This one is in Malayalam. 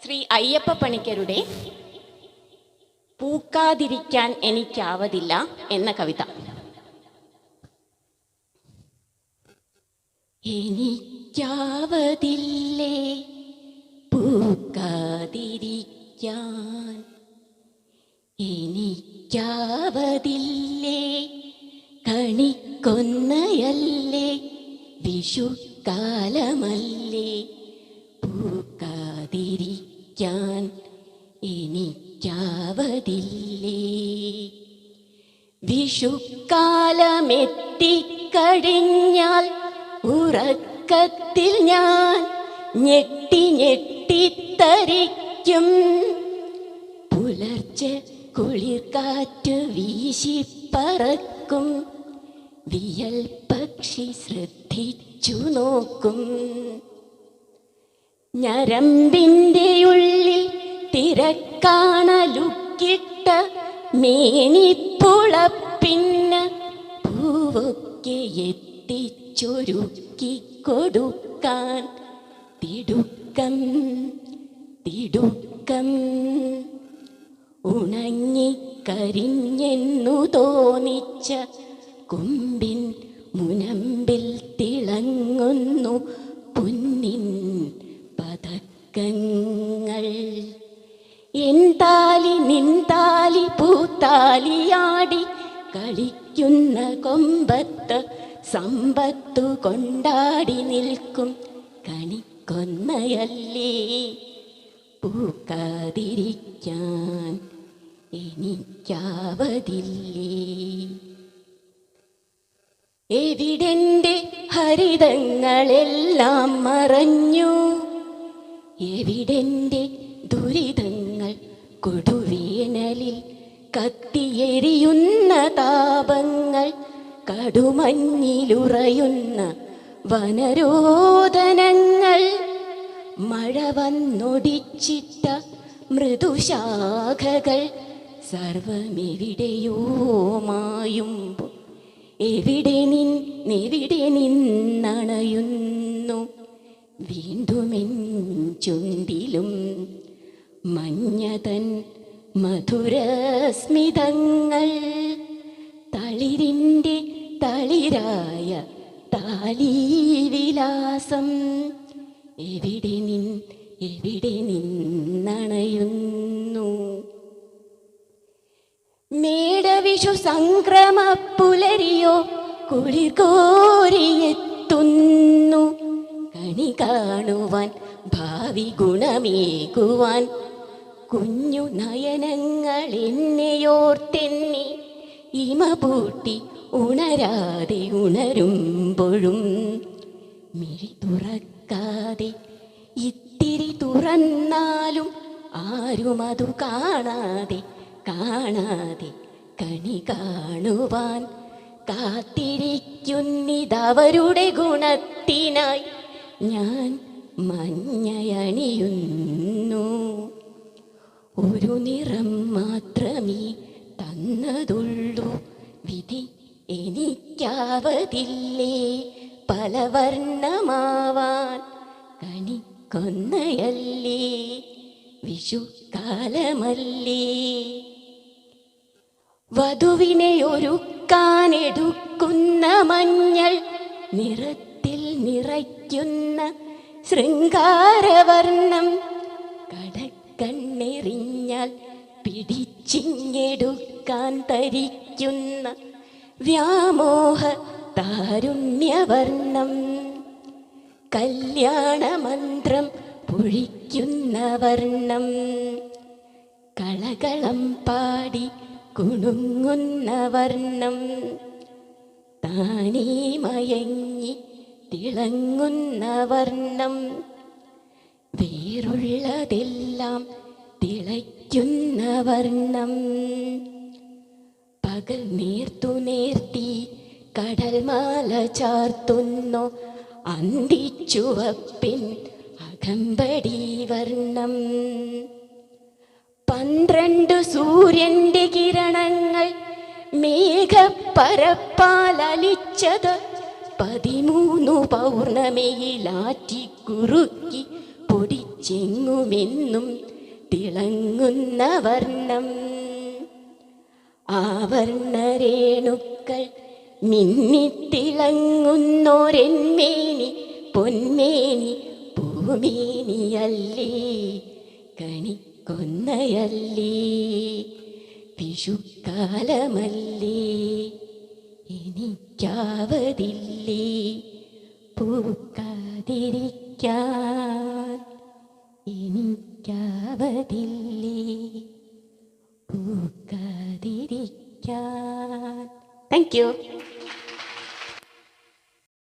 ശ്രീ അയ്യപ്പ പണിക്കരുടെ പൂക്കാതിരിക്കാൻ എനിക്കാവതില്ല എന്ന കവിത. എനിക്കാവതില്ലേ പൂക്കാതിരിക്കാൻ, എനിക്കാവതില്ലേ കണിക്കൊന്നയല്ലേ വിഷുക്കാലമല്ലേ പൂക്കാതിരിക്കാൻ എനിക്കാവതില്ലേ. വിഷുക്കാലമെത്തിക്കഴിഞ്ഞാൽ ഉറക്കത്തിൽ ഞാൻ ഞെട്ടി ഞെട്ടിത്തരിക്കും. പുലർച്ചെ കുളിർക്കാറ്റ് വീശിപ്പറക്കും, വിയൽ പക്ഷി ശ്രദ്ധിച്ചു നോക്കും. ഞരമ്പിൻ്റെ ഉള്ളിൽ തിരക്കാണലുക്കിട്ട മേനിപ്പുളപ്പിന്ന പൂവൊക്കെ എത്തിച്ചൊരുക്കി കൊടുക്കാൻ തിടുക്കം തിടുക്കം. ഉണങ്ങിക്കരിഞ്ഞെന്നു തോന്നിച്ച കൊമ്പിൻ മുനമ്പിൽ തിളങ്ങുന്നു പൊന്നിൻ പതക്കങ്ങൾ. എന്താലി നിന്താലി പൂത്താലിയാടി കളിക്കുന്ന കൊമ്പത്ത് സമ്പത്തു കൊണ്ടാടി നിൽക്കും കണിക്കൊന്നയല്ലേ പൂക്കാതിരിക്കാൻ എനിക്കാവതില്ലേ. എവിടെൻ്റെ ഹരിതങ്ങളെല്ലാം മറഞ്ഞു, എവിടെൻ്റെ ദുരിതങ്ങൾ കൊടുവേനലിൽ കത്തിയെരിയുന്ന താപങ്ങൾ, കടുമഞ്ഞിലുറയുന്ന വനരോദനങ്ങൾ, മഴ വന്നൊടിച്ചിട്ട മൃദുശാഖകൾ സർവമെവിടെയോ മായുമ്പോൾ എവിടെ നിന്നണയുന്നു വീണ്ടുമെൻ ചുണ്ടിലും മഞ്ഞതൻ മധുരസ്മിതങ്ങൾ. തളിരിൻ്റെ തളിരായ താലീവിലാസം എവിടെ നിന്നണയുന്നു. മേടവിഷു സംക്രമ പുലരിയോ കുളിർ കോരിയെത്തുന്നു, കണി കാണുവാൻ ഭാവി ഗുണമേകുവാൻ കുഞ്ഞു നയനങ്ങൾ എന്നെയോർത്തെന്നെ ഇമ പൂട്ടി ഉണരാതെ ഉണരുമ്പോഴും മിഴി തുറക്കാതെ ഇത്തിരി തുറന്നാലും ആരും അതു കാണാതെ കണി കാണുവാൻ കാത്തിരിക്കുന്നിതവരുടെ ഗുണത്തിനായി ഞാൻ മഞ്ഞയണിയുന്നു. ഒരു നിറം മാത്രമേ തന്നതുള്ളൂ വിധി, എനിക്കാവതില്ലേ പലവർണ്ണമാവാൻ കണിക്കൊന്നയല്ലേ വിഷുക്കാലമല്ലേ. വധുവിനെ ഒരുക്കാനെടുക്കുന്ന മഞ്ഞൾ നിറത്തിൽ നിറയ്ക്കുന്ന ശൃംഗാരവർണ്ണം, കടക്കണ്ണെറിഞ്ഞാൽ പിടിച്ചിങ്ങെടുക്കാൻ തരിക്കുന്ന വ്യാമോഹ താരുണ്യവർണ്ണം, കല്യാണമന്ത്രം പൊഴിക്കുന്ന വർണ്ണം, കളകളം പാടി കുണുങ്ങുന്ന വർണ്ണം, താനേ മയങ്ങി തിളങ്ങുന്ന വർണ്ണം, വേറുള്ളതെല്ലാം തിളയ്ക്കുന്ന വർണ്ണം, പകൽ നേർത്തു നേർത്തി കടൽമാല ചാർത്തുന്നു അന്തിച്ചുവപ്പിൻ അകമ്പടി വർണ്ണം, 12 സൂര്യന്റെ കിരണങ്ങൾ മേഘപ്പരപ്പാലലിച്ചത് 13 പൗർണമിയിലാറ്റി കുറുക്കി പൊടിച്ച ചെങ്ങുമെന്നും തിളങ്ങുന്ന വർണ്ണം. ആ വർണ്ണരേണുക്കൾ മിന്നിത്തിളങ്ങുന്നോരെന്മേനി പൊന്മേനി പൂമേനിയല്ലേ, കണിക്കൊന്നയല്ലേ, വിഷുക്കാലമല്ലേ, എനിക്കാവതില്ലേ പൂക്കാതിരിക്കാൻ, എനിക്കാവതില്ലേ പൂക്കാതിരിക്കാൻ. Thank you.